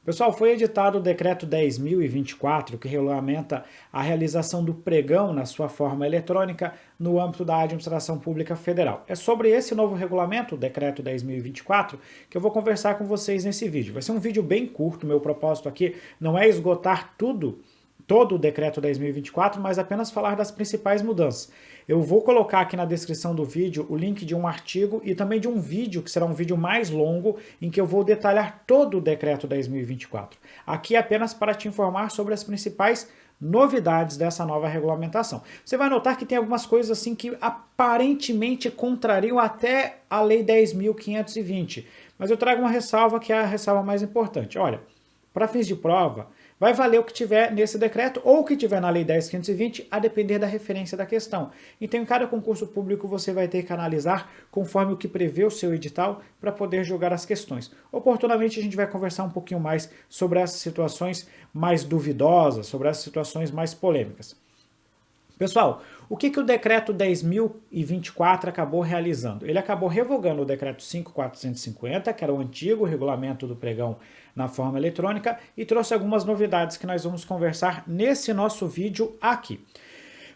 Pessoal, foi editado o Decreto 10.024, que regulamenta a realização do pregão na sua forma eletrônica no âmbito da Administração Pública Federal. É sobre esse novo regulamento, o Decreto 10.024, que eu vou conversar com vocês nesse vídeo. Vai ser um vídeo bem curto, meu propósito aqui não é esgotar todo o Decreto 10.024, mas apenas falar das principais mudanças. Eu vou colocar aqui na descrição do vídeo o link de um artigo e também de um vídeo, que será um vídeo mais longo, em que eu vou detalhar todo o Decreto 10.024. Aqui apenas para te informar sobre as principais novidades dessa nova regulamentação. Você vai notar que tem algumas coisas assim que aparentemente contrariam até a Lei 10.520, mas eu trago uma ressalva que é a ressalva mais importante. Olha, para fins de prova, vai valer o que tiver nesse decreto ou o que tiver na Lei 10.520, a depender da referência da questão. Então, em cada concurso público, você vai ter que analisar conforme o que prevê o seu edital para poder julgar as questões. Oportunamente, a gente vai conversar um pouquinho mais sobre essas situações mais duvidosas, sobre essas situações mais polêmicas. Pessoal, o que o Decreto 10.024 acabou realizando? Ele acabou revogando o Decreto 5.450, que era o antigo regulamento do pregão na forma eletrônica, e trouxe algumas novidades que nós vamos conversar nesse nosso vídeo aqui.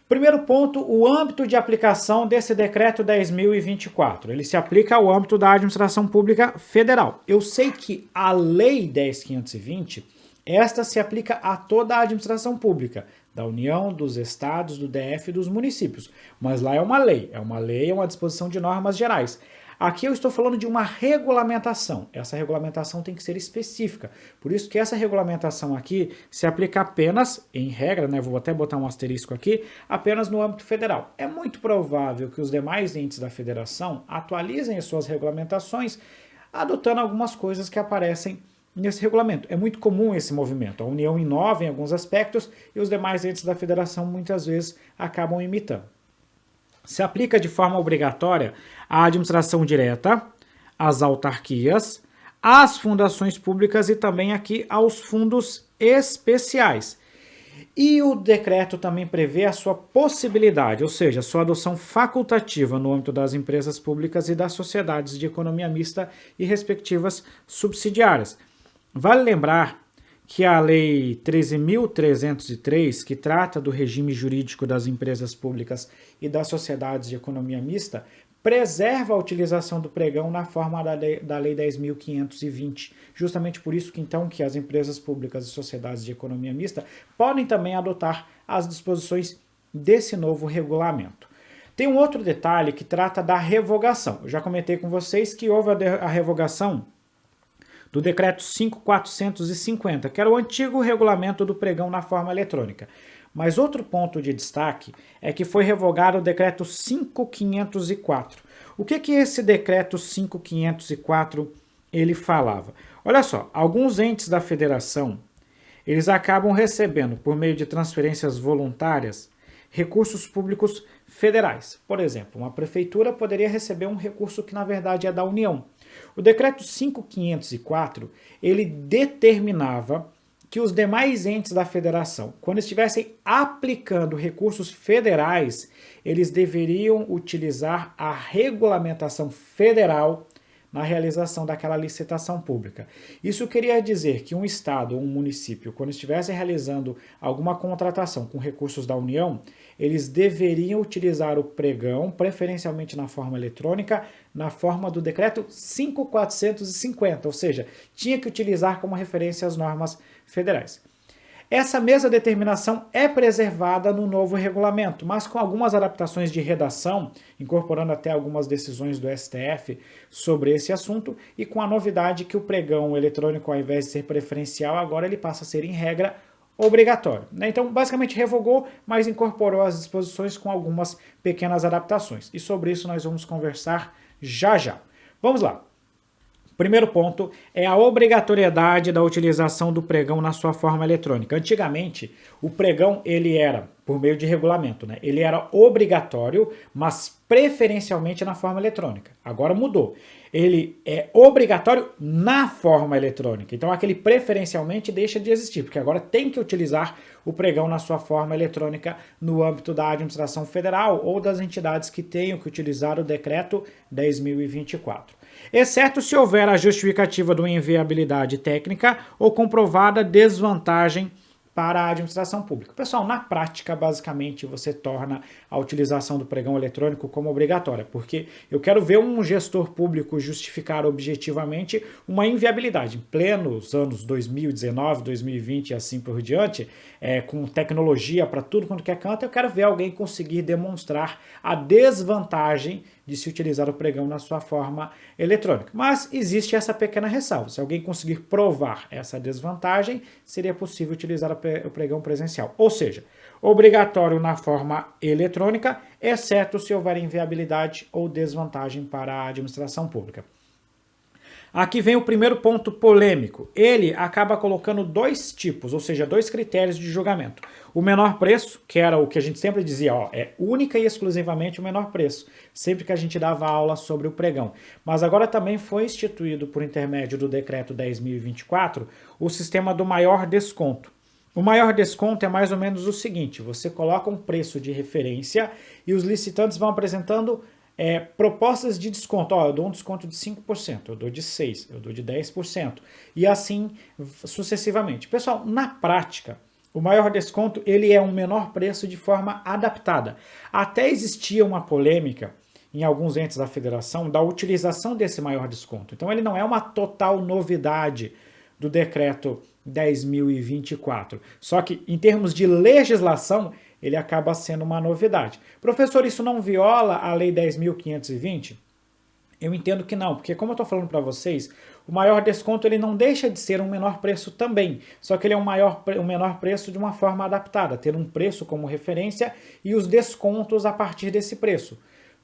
Primeiro ponto, o âmbito de aplicação desse Decreto 10.024. Ele se aplica ao âmbito da Administração Pública Federal. Eu sei que a Lei 10.520, esta se aplica a toda a administração pública, da União, dos estados, do DF e dos municípios. Mas lá é uma lei, é uma disposição de normas gerais. Aqui eu estou falando de uma regulamentação. Essa regulamentação tem que ser específica. Por isso que essa regulamentação aqui se aplica apenas, em regra, né, vou até botar um asterisco aqui, apenas no âmbito federal. É muito provável que os demais entes da federação atualizem as suas regulamentações, adotando algumas coisas que aparecem nesse regulamento. É muito comum esse movimento. A União inova em alguns aspectos e os demais entes da federação muitas vezes acabam imitando. Se aplica de forma obrigatória à administração direta, às autarquias, às fundações públicas e também aqui aos fundos especiais. E o decreto também prevê a sua possibilidade, ou seja, a sua adoção facultativa no âmbito das empresas públicas e das sociedades de economia mista e respectivas subsidiárias. Vale lembrar que a Lei 13.303, que trata do regime jurídico das empresas públicas e das sociedades de economia mista, preserva a utilização do pregão na forma da Lei 10.520. Justamente por isso que, então, que as empresas públicas e sociedades de economia mista podem também adotar as disposições desse novo regulamento. Tem um outro detalhe que trata da revogação. Eu já comentei com vocês que houve a revogação do Decreto 5.450, que era o antigo regulamento do pregão na forma eletrônica. Mas outro ponto de destaque é que foi revogado o Decreto 5.504. O que esse Decreto 5.504 ele falava? Olha só, alguns entes da federação, eles acabam recebendo, por meio de transferências voluntárias, recursos públicos federais. Por exemplo, uma prefeitura poderia receber um recurso que na verdade é da União. O decreto 5.504, ele determinava que os demais entes da federação, quando estivessem aplicando recursos federais, eles deveriam utilizar a regulamentação federal na realização daquela licitação pública. Isso queria dizer que um estado ou um município, quando estivesse realizando alguma contratação com recursos da União, eles deveriam utilizar o pregão, preferencialmente na forma eletrônica, na forma do decreto 5.450, ou seja, tinha que utilizar como referência as normas federais. Essa mesma determinação é preservada no novo regulamento, mas com algumas adaptações de redação, incorporando até algumas decisões do STF sobre esse assunto, e com a novidade que o pregão eletrônico, ao invés de ser preferencial, agora ele passa a ser, em regra, obrigatório. Então, basicamente revogou, mas incorporou as disposições com algumas pequenas adaptações. E sobre isso nós vamos conversar já já. Vamos lá. Primeiro ponto é a obrigatoriedade da utilização do pregão na sua forma eletrônica. Antigamente, o pregão ele era, por meio de regulamento, né? Ele era obrigatório, mas preferencialmente na forma eletrônica. Agora mudou. Ele é obrigatório na forma eletrônica. Então, aquele preferencialmente deixa de existir, porque agora tem que utilizar o pregão na sua forma eletrônica no âmbito da administração federal ou das entidades que tenham que utilizar o decreto 10.024. exceto se houver a justificativa de uma inviabilidade técnica ou comprovada desvantagem para a administração pública. Pessoal, na prática, basicamente, você torna a utilização do pregão eletrônico como obrigatória, porque eu quero ver um gestor público justificar objetivamente uma inviabilidade. Em plenos anos 2019, 2020 e assim por diante, com tecnologia para tudo quanto quer canto, eu quero ver alguém conseguir demonstrar a desvantagem de se utilizar o pregão na sua forma eletrônica. Mas existe essa pequena ressalva. Se alguém conseguir provar essa desvantagem, seria possível utilizar o pregão presencial. Ou seja, obrigatório na forma eletrônica, exceto se houver inviabilidade ou desvantagem para a administração pública. Aqui vem o primeiro ponto polêmico. Ele acaba colocando dois tipos, ou seja, dois critérios de julgamento. O menor preço, que era o que a gente sempre dizia, é única e exclusivamente o menor preço, sempre que a gente dava aula sobre o pregão. Mas agora também foi instituído, por intermédio do decreto 10.024, o sistema do maior desconto. O maior desconto é mais ou menos o seguinte: você coloca um preço de referência e os licitantes vão apresentando propostas de desconto. Eu dou um desconto de 5%, eu dou de 6%, eu dou de 10%, e assim sucessivamente. Pessoal, na prática, o maior desconto ele é um menor preço de forma adaptada. Até existia uma polêmica em alguns entes da federação da utilização desse maior desconto. Então ele não é uma total novidade do decreto 10.024. Só que em termos de legislação, ele acaba sendo uma novidade. Professor, isso não viola a Lei 10.520? Eu entendo que não, porque como eu estou falando para vocês, o maior desconto ele não deixa de ser um menor preço também, só que ele é um menor preço de uma forma adaptada, ter um preço como referência e os descontos a partir desse preço.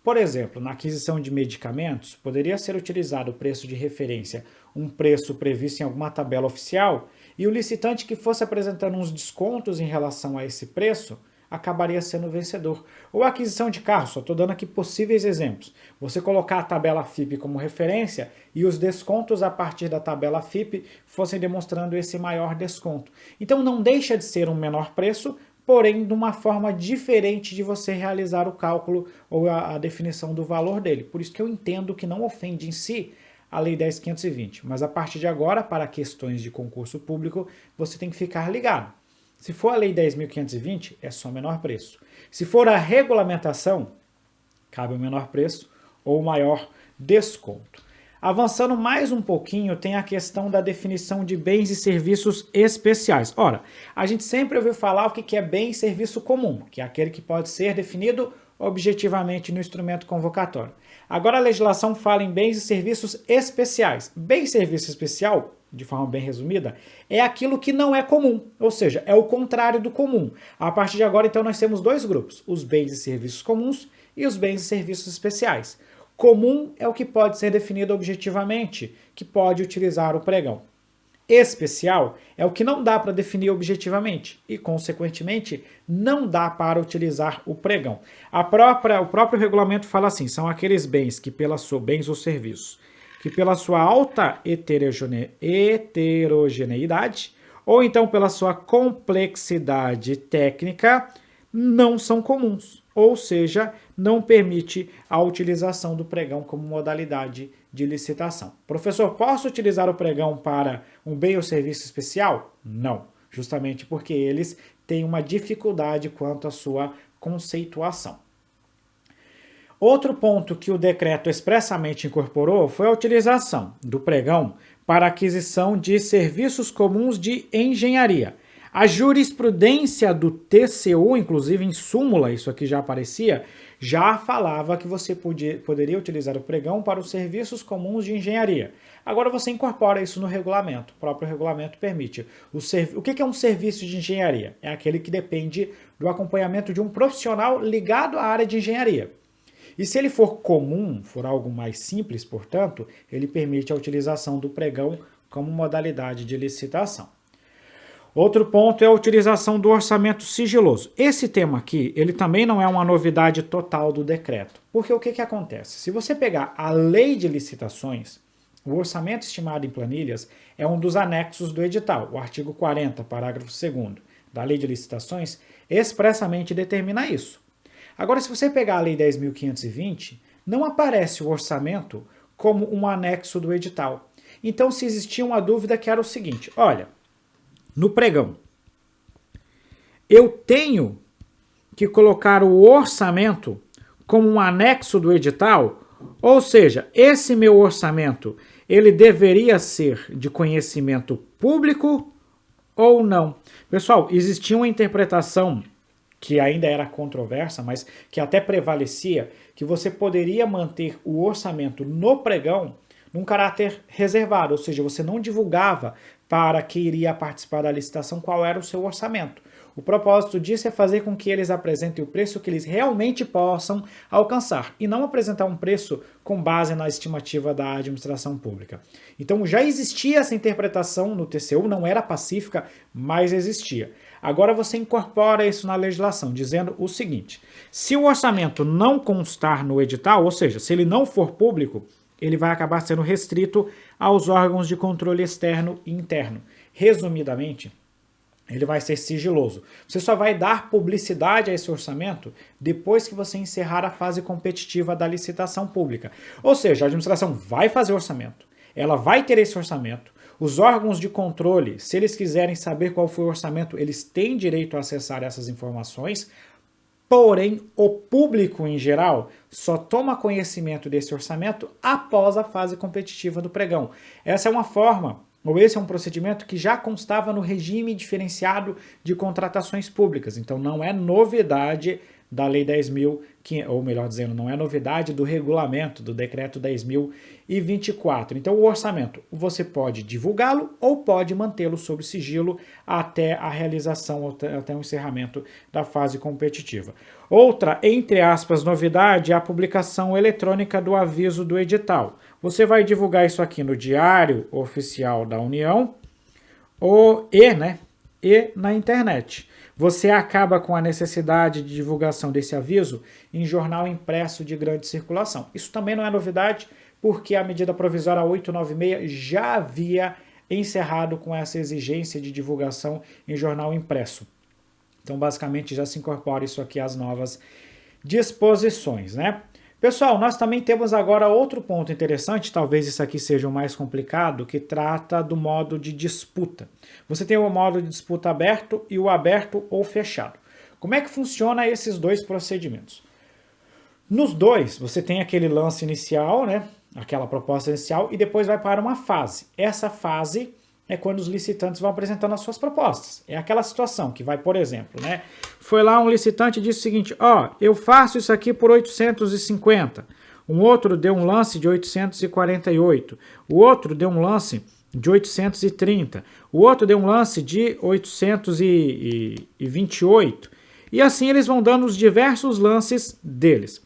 Por exemplo, na aquisição de medicamentos, poderia ser utilizado o preço de referência, um preço previsto em alguma tabela oficial, e o licitante que fosse apresentando uns descontos em relação a esse preço, acabaria sendo o vencedor. Ou a aquisição de carro, só estou dando aqui possíveis exemplos. Você colocar a tabela FIPE como referência e os descontos a partir da tabela FIPE fossem demonstrando esse maior desconto. Então não deixa de ser um menor preço, porém de uma forma diferente de você realizar o cálculo ou a definição do valor dele. Por isso que eu entendo que não ofende em si a Lei 10.520, mas a partir de agora, para questões de concurso público, você tem que ficar ligado. Se for a Lei 10.520, é só menor preço. Se for a regulamentação, cabe o menor preço ou o maior desconto. Avançando mais um pouquinho, tem a questão da definição de bens e serviços especiais. Ora, a gente sempre ouviu falar o que é bem e serviço comum, que é aquele que pode ser definido objetivamente no instrumento convocatório. Agora a legislação fala em bens e serviços especiais. Bem e serviço especial, de forma bem resumida, é aquilo que não é comum, ou seja, é o contrário do comum. A partir de agora, então, nós temos dois grupos, os bens e serviços comuns e os bens e serviços especiais. Comum é o que pode ser definido objetivamente, que pode utilizar o pregão. Especial é o que não dá para definir objetivamente e, consequentemente, não dá para utilizar o pregão. O próprio regulamento fala assim, são aqueles bens que bens ou serviços, que pela sua alta heterogeneidade ou então pela sua complexidade técnica não são comuns, ou seja, não permite a utilização do pregão como modalidade de licitação. Professor, posso utilizar o pregão para um bem ou serviço especial? Não, justamente porque eles têm uma dificuldade quanto à sua conceituação. Outro ponto que o decreto expressamente incorporou foi a utilização do pregão para aquisição de serviços comuns de engenharia. A jurisprudência do TCU, inclusive em súmula, isso aqui já aparecia, já falava que você poderia utilizar o pregão para os serviços comuns de engenharia. Agora você incorpora isso no regulamento, o próprio regulamento permite. O que é um serviço de engenharia? É aquele que depende do acompanhamento de um profissional ligado à área de engenharia. E se ele for comum, for algo mais simples, portanto, ele permite a utilização do pregão como modalidade de licitação. Outro ponto é a utilização do orçamento sigiloso. Esse tema aqui, ele também não é uma novidade total do decreto. Porque o que acontece? Se você pegar a lei de licitações, o orçamento estimado em planilhas é um dos anexos do edital. O artigo 40, parágrafo 2º da lei de licitações, expressamente determina isso. Agora, se você pegar a lei 10.520, não aparece o orçamento como um anexo do edital. Então, se existia uma dúvida que era o seguinte, olha, no pregão, eu tenho que colocar o orçamento como um anexo do edital, ou seja, esse meu orçamento, ele deveria ser de conhecimento público ou não? Pessoal, existia uma interpretação que ainda era controversa, mas que até prevalecia, que você poderia manter o orçamento no pregão num caráter reservado, ou seja, você não divulgava para quem iria participar da licitação qual era o seu orçamento. O propósito disso é fazer com que eles apresentem o preço que eles realmente possam alcançar e não apresentar um preço com base na estimativa da administração pública. Então já existia essa interpretação no TCU, não era pacífica, mas existia. Agora você incorpora isso na legislação, dizendo o seguinte, se o orçamento não constar no edital, ou seja, se ele não for público, ele vai acabar sendo restrito aos órgãos de controle externo e interno. Resumidamente, ele vai ser sigiloso. Você só vai dar publicidade a esse orçamento depois que você encerrar a fase competitiva da licitação pública. Ou seja, a administração vai fazer orçamento, ela vai ter esse orçamento, os órgãos de controle, se eles quiserem saber qual foi o orçamento, eles têm direito a acessar essas informações, porém, o público em geral só toma conhecimento desse orçamento após a fase competitiva do pregão. Essa é uma forma, ou esse é um procedimento que já constava no regime diferenciado de contratações públicas. Então, não é novidade da Lei 10.000, ou melhor dizendo, não é novidade do regulamento, do Decreto 10.024. Então, o orçamento, você pode divulgá-lo ou pode mantê-lo sob sigilo até a realização, até o encerramento da fase competitiva. Outra, entre aspas, novidade é a publicação eletrônica do aviso do edital. Você vai divulgar isso aqui no Diário Oficial da União e na internet. Você acaba com a necessidade de divulgação desse aviso em jornal impresso de grande circulação. Isso também não é novidade, porque a medida provisória 896 já havia encerrado com essa exigência de divulgação em jornal impresso. Então, basicamente, já se incorpora isso aqui às novas disposições, né? Pessoal, nós também temos agora outro ponto interessante, talvez isso aqui seja o mais complicado, que trata do modo de disputa. Você tem o modo de disputa aberto e o aberto ou fechado. Como é que funciona esses dois procedimentos? Nos dois, você tem aquele lance inicial, né? Aquela proposta inicial, e depois vai para uma fase. Essa fase é quando os licitantes vão apresentando as suas propostas. É aquela situação que vai, por exemplo, né? Foi lá um licitante e disse o seguinte, eu faço isso aqui por 850. Um outro deu um lance de 848. O outro deu um lance de 830. O outro deu um lance de 828. E assim eles vão dando os diversos lances deles.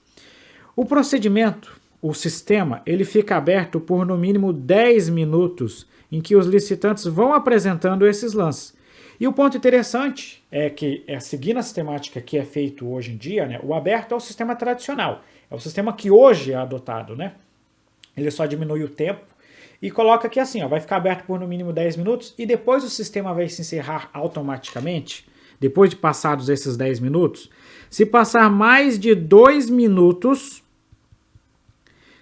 O procedimento, o sistema, ele fica aberto por no mínimo 10 minutos em que os licitantes vão apresentando esses lances. E o ponto interessante é que, seguindo a sistemática que é feito hoje em dia, né, o aberto é o sistema tradicional, é o sistema que hoje é adotado, né? Ele só diminui o tempo e coloca aqui assim, vai ficar aberto por no mínimo 10 minutos e depois o sistema vai se encerrar automaticamente, depois de passados esses 10 minutos. Se passar mais de 2 minutos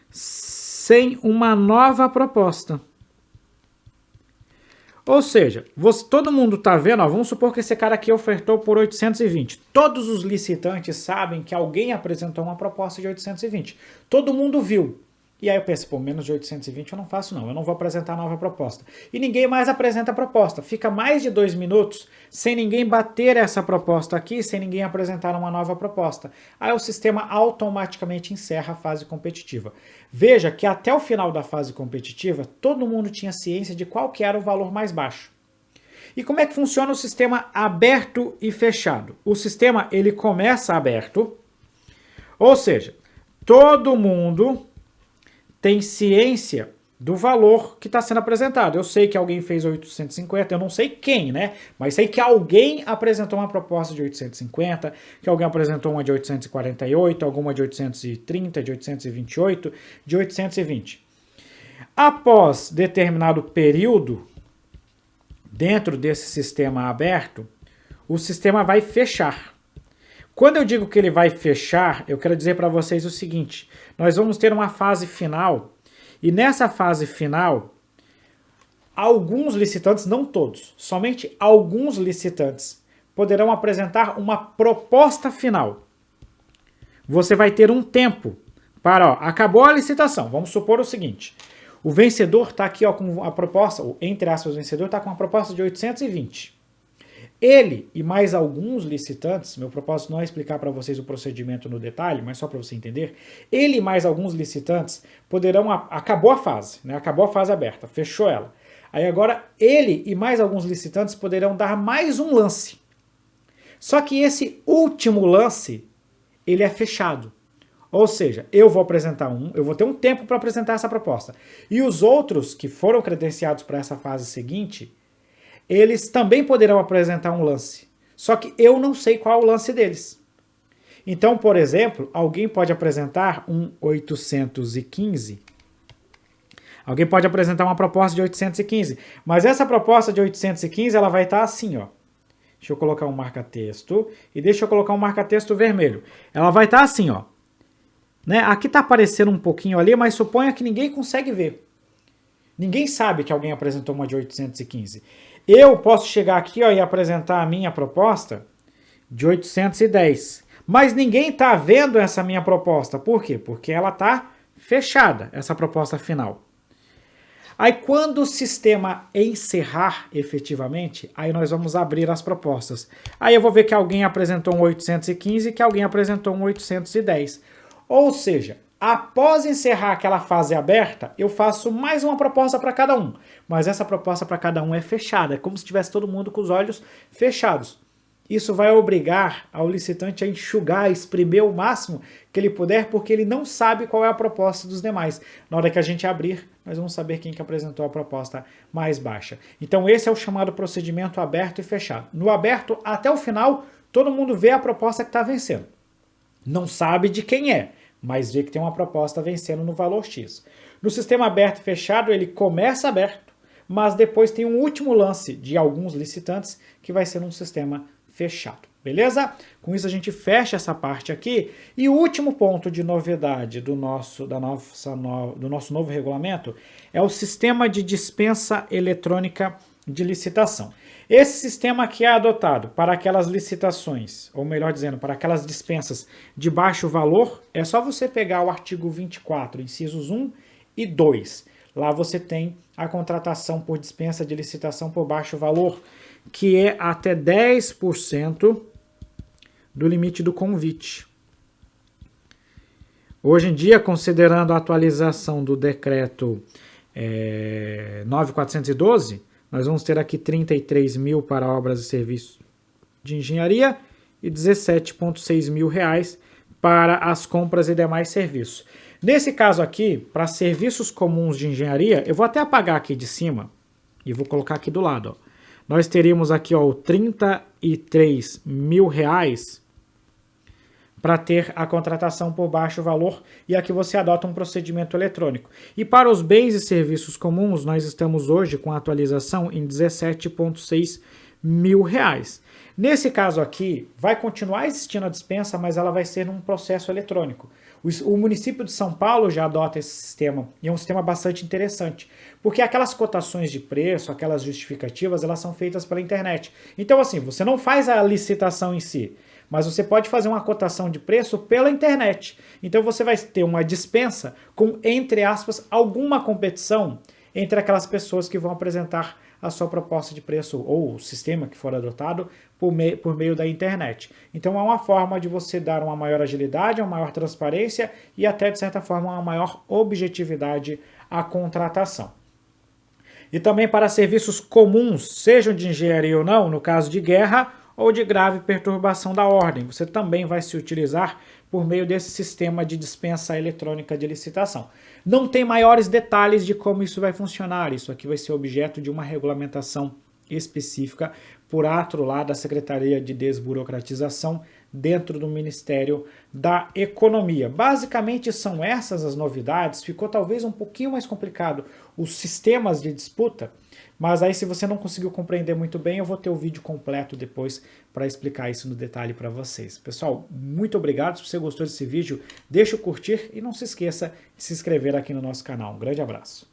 sem uma nova proposta. Ou seja, todo mundo está vendo, vamos supor que esse cara aqui ofertou por 820. Todos os licitantes sabem que alguém apresentou uma proposta de 820. Todo mundo viu. E aí eu penso, menos de 820 eu não faço não, eu não vou apresentar nova proposta. E ninguém mais apresenta a proposta. Fica mais de 2 minutos sem ninguém bater essa proposta aqui, sem ninguém apresentar uma nova proposta. Aí o sistema automaticamente encerra a fase competitiva. Veja que até o final da fase competitiva, todo mundo tinha ciência de qual que era o valor mais baixo. E como é que funciona o sistema aberto e fechado? O sistema, ele começa aberto, ou seja, todo mundo tem ciência do valor que está sendo apresentado. Eu sei que alguém fez 850, eu não sei quem, né? Mas sei que alguém apresentou uma proposta de 850, que alguém apresentou uma de 848, alguma de 830, de 828, de 820. Após determinado período, dentro desse sistema aberto, o sistema vai fechar. Quando eu digo que ele vai fechar, eu quero dizer para vocês o seguinte, nós vamos ter uma fase final E nessa fase final, alguns licitantes, não todos, somente alguns licitantes, poderão apresentar uma proposta final. Você vai ter um tempo para, acabou a licitação, vamos supor o seguinte, o vencedor está aqui com a proposta, entre aspas, o vencedor está com a proposta de 820. Ele e mais alguns licitantes, meu propósito não é explicar para vocês o procedimento no detalhe, mas só para você entender, ele e mais alguns licitantes poderão, acabou a fase, né? Acabou a fase aberta, fechou ela. Aí agora ele e mais alguns licitantes poderão dar mais um lance. Só que esse último lance, ele é fechado. Ou seja, eu vou apresentar eu vou ter um tempo para apresentar essa proposta. E os outros que foram credenciados para essa fase seguinte, eles também poderão apresentar um lance. Só que eu não sei qual é o lance deles. Então, por exemplo, alguém pode apresentar um 815. Alguém pode apresentar uma proposta de 815. Mas essa proposta de 815, ela vai estar assim, ó. Deixa eu colocar um marca-texto. E deixa eu colocar um marca-texto vermelho. Ela vai estar assim, ó. Né? Aqui está aparecendo um pouquinho ali, mas suponha que ninguém consegue ver. Ninguém sabe que alguém apresentou uma de 815. Eu posso chegar aqui, ó, e apresentar a minha proposta de 810. Mas ninguém está vendo essa minha proposta. Por quê? Porque ela está fechada, essa proposta final. Aí quando o sistema encerrar efetivamente, aí nós vamos abrir as propostas. Aí eu vou ver que alguém apresentou um 815 e que alguém apresentou um 810. Ou seja, após encerrar aquela fase aberta, eu faço mais uma proposta para cada um. Mas essa proposta para cada um é fechada, é como se tivesse todo mundo com os olhos fechados. Isso vai obrigar ao licitante a enxugar, a espremer o máximo que ele puder, porque ele não sabe qual é a proposta dos demais. Na hora que a gente abrir, nós vamos saber quem que apresentou a proposta mais baixa. Então esse é o chamado procedimento aberto e fechado. No aberto, até o final, todo mundo vê a proposta que está vencendo. Não sabe de quem é, mas vê que tem uma proposta vencendo no valor X. No sistema aberto e fechado, ele começa aberto, mas depois tem um último lance de alguns licitantes que vai ser num sistema fechado. Beleza? Com isso a gente fecha essa parte aqui. E o último ponto de novidade do nosso novo regulamento é o sistema de dispensa eletrônica de licitação. Esse sistema aqui é adotado para aquelas licitações, ou melhor dizendo, para aquelas dispensas de baixo valor, é só você pegar o artigo 24, incisos 1 e 2. Lá você tem a contratação por dispensa de licitação por baixo valor, que é até 10% do limite do convite. Hoje em dia, considerando a atualização do decreto 9412, nós vamos ter aqui 33 mil para obras e serviços de engenharia e 17,6 mil reais para as compras e demais serviços. Nesse caso aqui, para serviços comuns de engenharia, eu vou até apagar aqui de cima e vou colocar aqui do lado. Ó. Nós teríamos aqui ó, 33 mil reais para ter a contratação por baixo valor, e aqui você adota um procedimento eletrônico. E para os bens e serviços comuns, nós estamos hoje com a atualização em 17,6 mil reais. Nesse caso aqui, vai continuar existindo a dispensa, mas ela vai ser num processo eletrônico. O município de São Paulo já adota esse sistema, e é um sistema bastante interessante, porque aquelas cotações de preço, aquelas justificativas, elas são feitas pela internet. Então assim, você não faz a licitação em si, mas você pode fazer uma cotação de preço pela internet. Então você vai ter uma dispensa com, entre aspas, alguma competição entre aquelas pessoas que vão apresentar a sua proposta de preço ou o sistema que for adotado por meio da internet. Então é uma forma de você dar uma maior agilidade, uma maior transparência e até, de certa forma, uma maior objetividade à contratação. E também para serviços comuns, sejam de engenharia ou não, no caso de guerra ou de grave perturbação da ordem, você também vai se utilizar por meio desse sistema de dispensa eletrônica de licitação. Não tem maiores detalhes de como isso vai funcionar, isso aqui vai ser objeto de uma regulamentação específica por ato lá da Secretaria de Desburocratização dentro do Ministério da Economia. Basicamente são essas as novidades, ficou talvez um pouquinho mais complicado os sistemas de disputa, Mas aí se você não conseguiu compreender muito bem, eu vou ter o vídeo completo depois para explicar isso no detalhe para vocês. Pessoal, muito obrigado. Se você gostou desse vídeo, deixa o curtir e não se esqueça de se inscrever aqui no nosso canal. Um grande abraço.